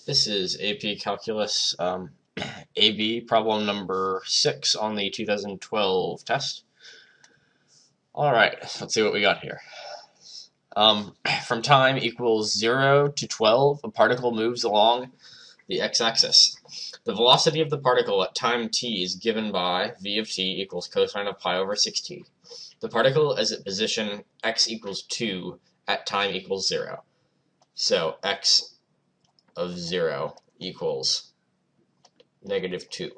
This is AP Calculus AB problem number 6 on the 2012 test. All right, let's see what we got here. From time equals 0 to 12, a particle moves along the x-axis. The velocity of the particle at time t is given by v of t equals cosine of pi over 6t. The particle is at position x equals 2 at time equals 0. So x of 0 equals -2.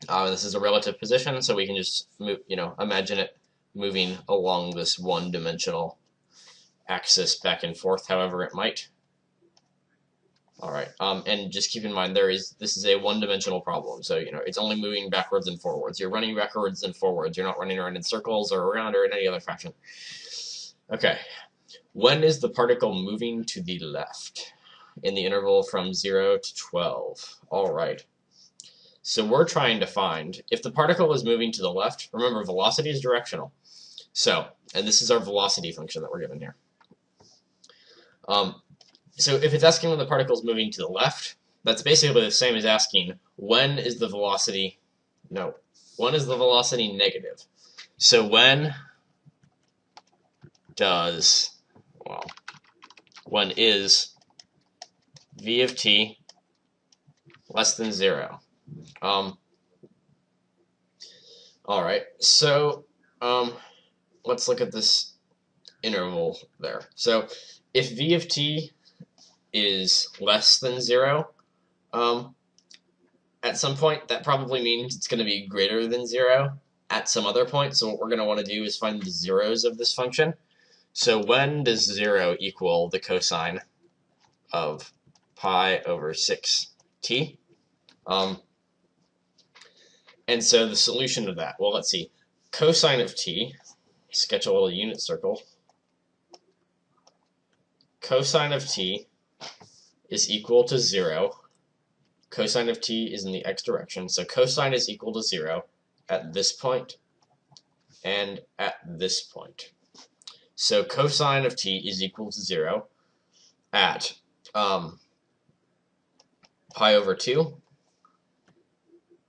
This is a relative position, so we can just move, imagine it moving along this one-dimensional axis back and forth, however it might. All right, and just keep in mind this is a one-dimensional problem, so it's only moving backwards and forwards. You're running backwards and forwards. You're not running around in circles or around or in any other fashion. Okay, when is the particle moving to the left? In the interval from 0 to 12. All right. So we're trying to find if the particle is moving to the left. Remember, velocity is directional. So, and this is our velocity function that we're given here. So if it's asking when the particle is moving to the left, that's basically the same as asking when is the velocity negative. So when is v of t less than 0? All right, so let's look at this interval there. So if v of t is less than 0, at some point, that probably means it's going to be greater than 0 at some other point. So what we're going to want to do is find the zeros of this function. So when does 0 equal the cosine of pi over 6t? And so the solution to that, well, let's see. Cosine of t, sketch a little unit circle. Cosine of t is equal to 0. Cosine of t is in the x direction, so cosine is equal to 0 at this point and at this point. So cosine of t is equal to 0 at pi over 2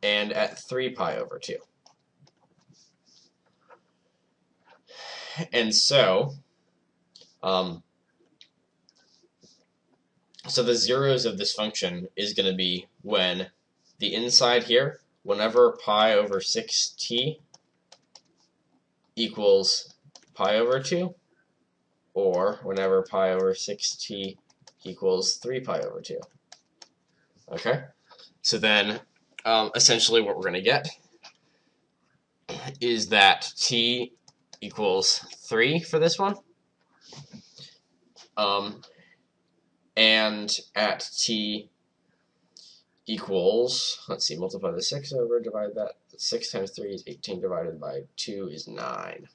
and at 3 pi over 2. And so, so the zeros of this function is going to be when the inside here, whenever pi over 6t equals pi over 2, or whenever pi over 6t equals 3 pi over 2. Okay? So then, essentially what we're going to get is that t equals 3 for this one. And at t equals, let's see, multiply the 6 over, divide that. 6 times 3 is 18, divided by 2 is 9.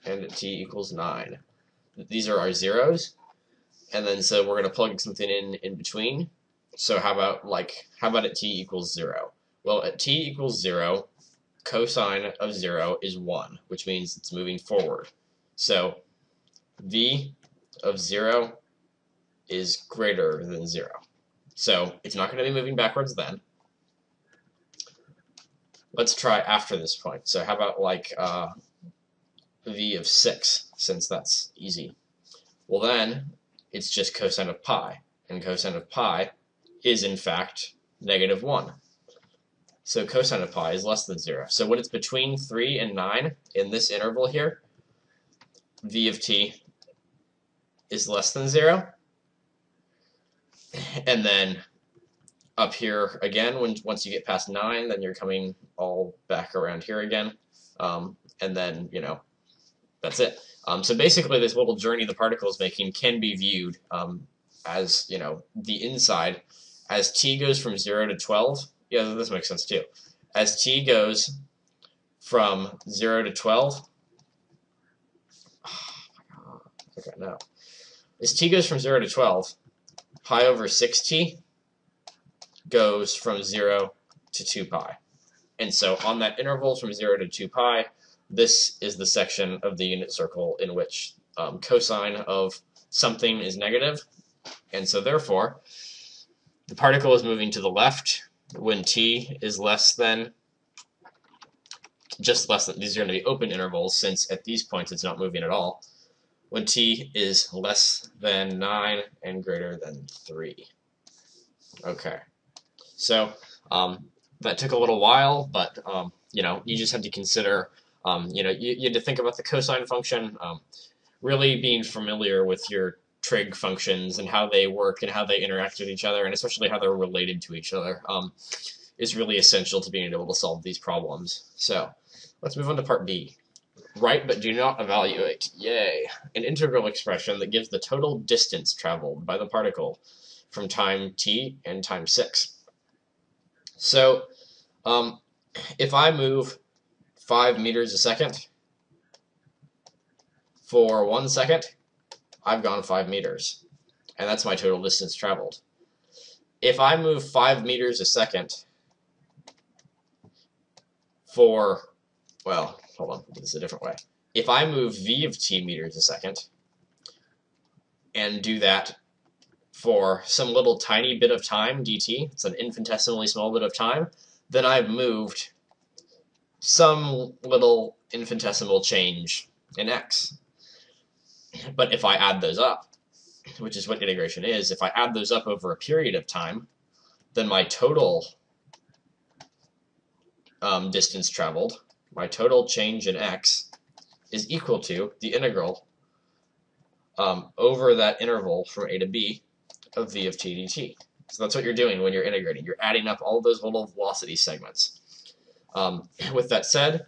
And at t equals 9. These are our zeros. And then so we're going to plug something in between. So how about at t equals 0? Well, at t equals 0, cosine of 0 is 1, which means it's moving forward. So v of 0 is greater than 0. So it's not going to be moving backwards then. Let's try after this point. So how about v of 6, since that's easy? Well then, it's just cosine of pi, and cosine of pi is in fact -1. So cosine of pi is less than 0. So when it's between 3 and 9 in this interval here, v of t is less than 0. And then up here again, once you get past 9, then you're coming all back around here again. And then, that's it. So basically this little journey the particle is making can be viewed as, the inside. As t goes from 0 to 12, yeah, this makes sense too. As t goes from 0 to 12, okay, no. As t goes from 0 to 12, pi over 6t goes from 0 to 2 pi. And so on that interval from 0 to 2 pi, this is the section of the unit circle in which cosine of something is negative, And so therefore, the particle is moving to the left when t is less than, just less than, these are going to be open intervals since at these points it's not moving at all, when t is less than 9 and greater than 3. Okay, so that took a little while, but you just have to consider, you had to think about the cosine function, really being familiar with your trig functions and how they work and how they interact with each other, and especially how they're related to each other, is really essential to being able to solve these problems. So let's move on to part B. Write but do not evaluate. Yay! An integral expression that gives the total distance traveled by the particle from time t and time 6. So if I move 5 meters a second for 1 second, I've gone 5 meters, and that's my total distance traveled. If I move 5 meters a second for, well, hold on, this is a different way. If I move v of t meters a second and do that for some little tiny bit of time, dt, it's an infinitesimally small bit of time, then I've moved some little infinitesimal change in x. But if I add those up, which is what integration is, if I add those up over a period of time, then my total distance traveled, my total change in x, is equal to the integral over that interval from a to b of v of t dt. So that's what you're doing when you're integrating. You're adding up all those little velocity segments. With that said,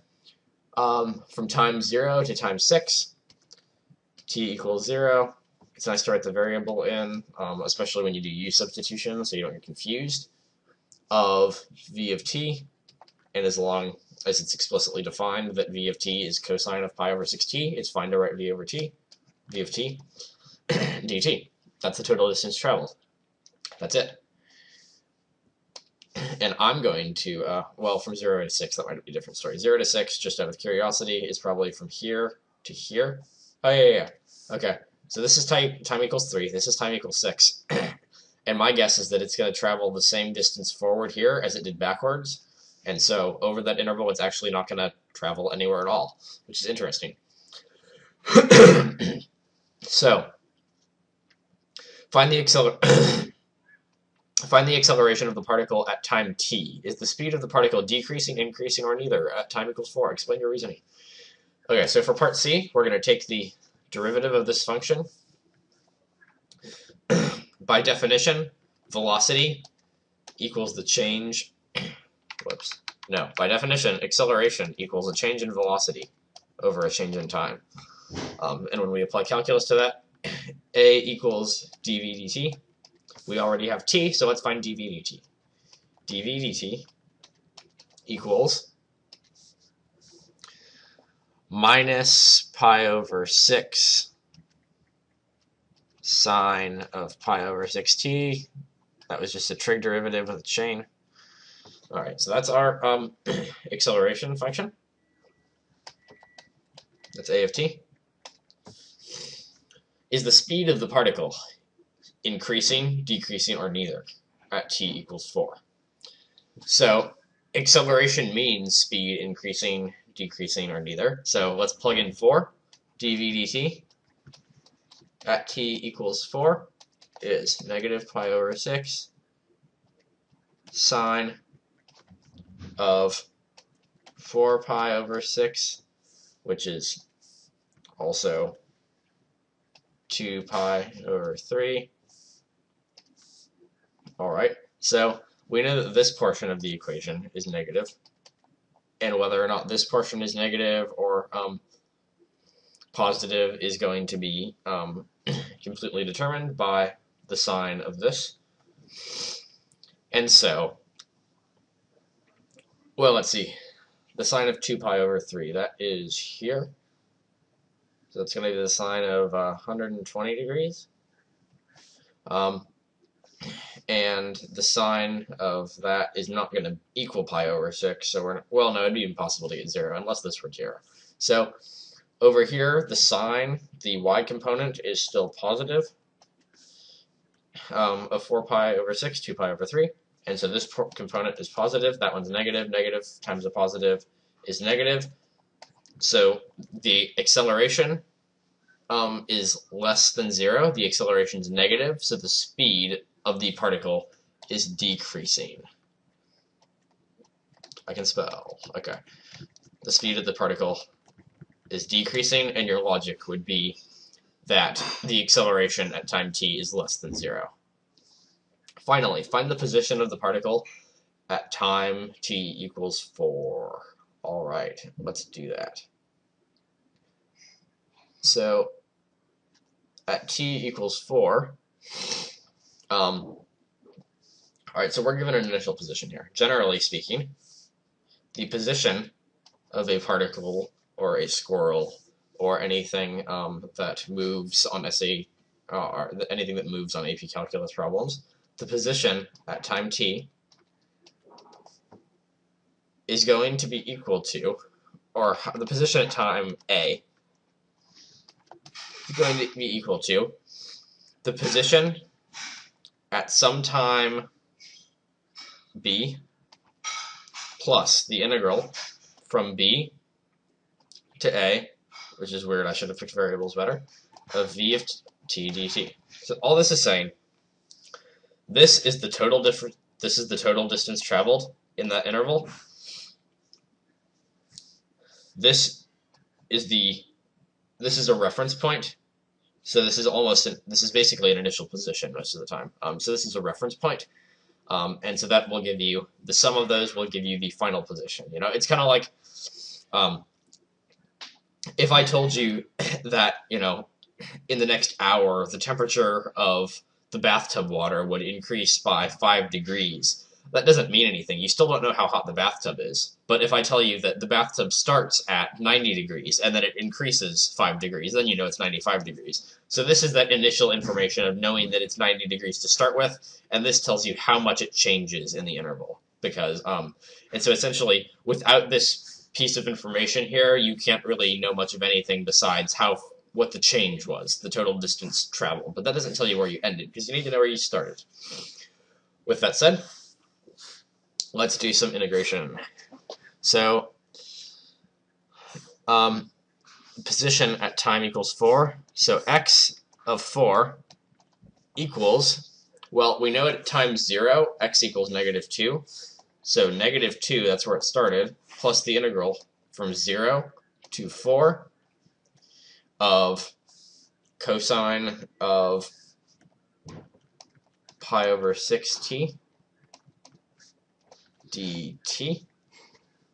from time 0 to time 6, t equals 0. It's nice to write the variable in, especially when you do u substitution, so you don't get confused, of v of t, and as long as it's explicitly defined that v of t is cosine of pi over 6t, it's fine to write v of t dt. That's the total distance traveled. That's it. And I'm going to, well, from 0 to 6, that might be a different story. 0 to 6, just out of curiosity, is probably from here to here. Oh, yeah. Okay, so this is time equals 3, this is time equals 6. And my guess is that it's going to travel the same distance forward here as it did backwards. And so over that interval, it's actually not going to travel anywhere at all, which is interesting. So, find the acceleration of the particle at time t. Is the speed of the particle decreasing, increasing, or neither at time equals 4? Explain your reasoning. Okay, so for part C, we're going to take the derivative of this function. By definition, velocity equals the change, by definition, acceleration equals a change in velocity over a change in time. And when we apply calculus to that, a equals dv dt. We already have t, so let's find dv dt. dv dt equals minus pi over 6 sine of pi over 6t. That was just a trig derivative of the chain. All right, so that's our acceleration function. That's a of t. Is the speed of the particle increasing, decreasing, or neither at t equals 4? So acceleration means speed increasing, decreasing, or neither. So let's plug in 4. dv dt at t equals 4 is negative pi over 6 sine of 4 pi over 6, which is also 2 pi over 3. All right, so we know that this portion of the equation is negative, and whether or not this portion is negative or positive is going to be completely determined by the sign of this. And so, well, let's see, the sign of 2 pi over 3, that is here. So it's going to be the sign of 120 degrees. And the sign of that is not going to equal pi over 6, so we're not, well, no, it'd be impossible to get 0 unless this were 0. So over here, the sign, the y component, is still positive, of 4 pi over 6, 2 pi over 3. And so this component is positive, that one's negative. Negative times a positive is negative. So the acceleration is less than 0. The acceleration is negative, so the speed of the particle is decreasing. I can spell. Okay. The speed of the particle is decreasing, and your logic would be that the acceleration at time t is less than 0. Finally, find the position of the particle at time t equals 4. All right, let's do that. So at t equals 4, all right, so we're given an initial position here. Generally speaking, the position of a particle or a squirrel or anything that moves on or anything that moves on AP Calculus problems, the position at time t is going to be equal to, or the position at time A is going to be equal to the position at some time B plus the integral from B to A, which is weird, I should have picked variables better, of v of t dt. So all this is saying, this is the total distance traveled in that interval. This is a reference point. So this is basically an initial position most of the time. So this is a reference point. And so that will give you, the sum of those will give you the final position. You know, it's kind of like, if I told you that, you know, in the next hour, the temperature of the bathtub water would increase by 5 degrees, that doesn't mean anything. You still don't know how hot the bathtub is. But if I tell you that the bathtub starts at 90 degrees and then it increases 5 degrees, then you know it's 95 degrees. So this is that initial information of knowing that it's 90 degrees to start with, and this tells you how much it changes in the interval. Because, and so essentially, without this piece of information here, you can't really know much of anything besides what the change was, the total distance traveled. But that doesn't tell you where you ended, because you need to know where you started. With that said, let's do some integration. So, position at time equals 4. So x of 4 equals, well, we know at time 0, x equals -2. So -2, that's where it started, plus the integral from 0 to 4 of cosine of pi over 6t dt.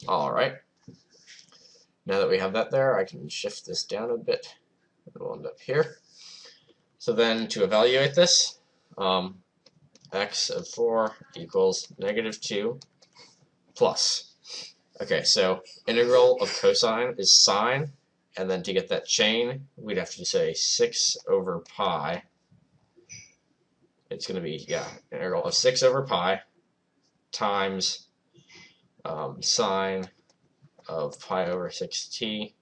All right. Now that we have that there, I can shift this down a bit. It'll end up here. So then to evaluate this, x of 4 equals -2 plus. Okay, so integral of cosine is sine, and then to get that chain, we'd have to say 6 over pi. It's going to be, integral of 6 over pi times sine of pi over 6t,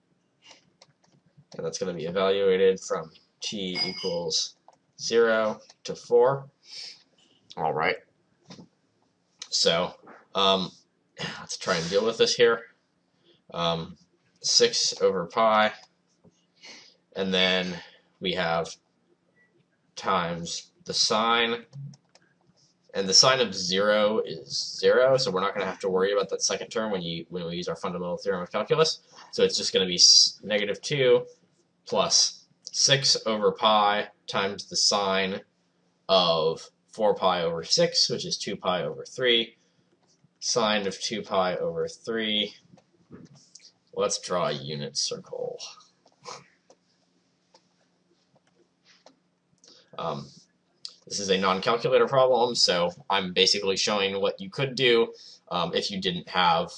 and that's going to be evaluated from t equals 0 to 4. All right. So let's try and deal with this here. 6 over pi, and then we have times the sine, and the sine of 0 is 0, so we're not going to have to worry about that second term when we use our fundamental theorem of calculus. So it's just going to be -2 plus 6 over pi times the sine of 4 pi over 6, which is 2 pi over 3. Sine of 2 pi over 3. Let's draw a unit circle. This is a non-calculator problem, so I'm basically showing what you could do if you didn't have,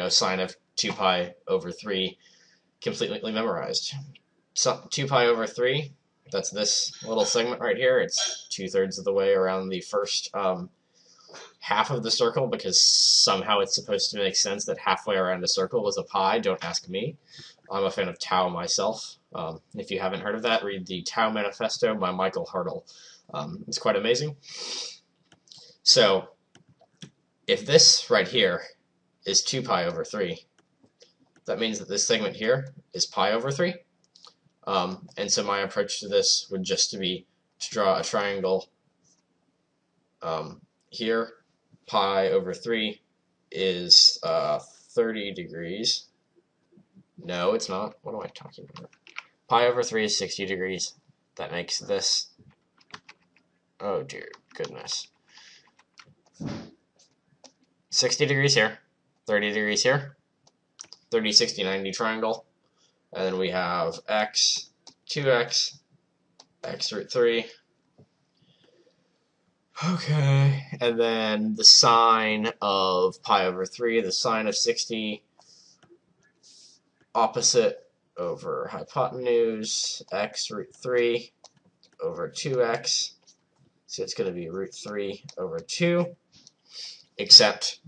sine of 2 pi over 3 completely memorized. So 2 pi over 3, that's this little segment right here. It's 2/3 of the way around the first half of the circle, because somehow it's supposed to make sense that halfway around a circle is a pi. Don't ask me. I'm a fan of tau myself. If you haven't heard of that, read the Tau Manifesto by Michael Hartle. It's quite amazing. So if this right here is 2 pi over 3, that means that this segment here is pi over 3. And so my approach to this would just be to draw a triangle here. Pi over 3 is 30 degrees. No, it's not. What am I talking about? Pi over 3 is 60 degrees. That makes this, oh dear goodness, 60 degrees here, 30 degrees here, 30, 60, 90 triangle. And then we have x, 2x, x root 3. Okay, and then the sine of pi over 3, the sine of 60, opposite over hypotenuse, x root 3 over 2x. So it's going to be root 3 over 2, except,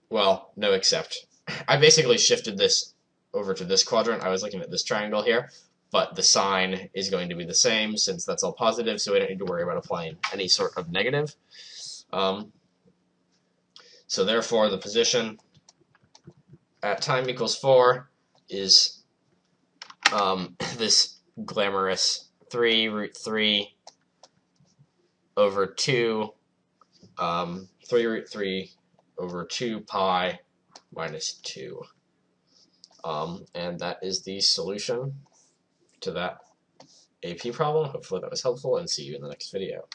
well, no except. I basically shifted this over to this quadrant. I was looking at this triangle here, but the sign is going to be the same since that's all positive, so we don't need to worry about applying any sort of negative. So therefore, the position at time equals 4 is this glamorous 3 root 3 over 2, 3 root 3 over 2 pi minus 2. And that is the solution to that AP problem. Hopefully that was helpful, and see you in the next video.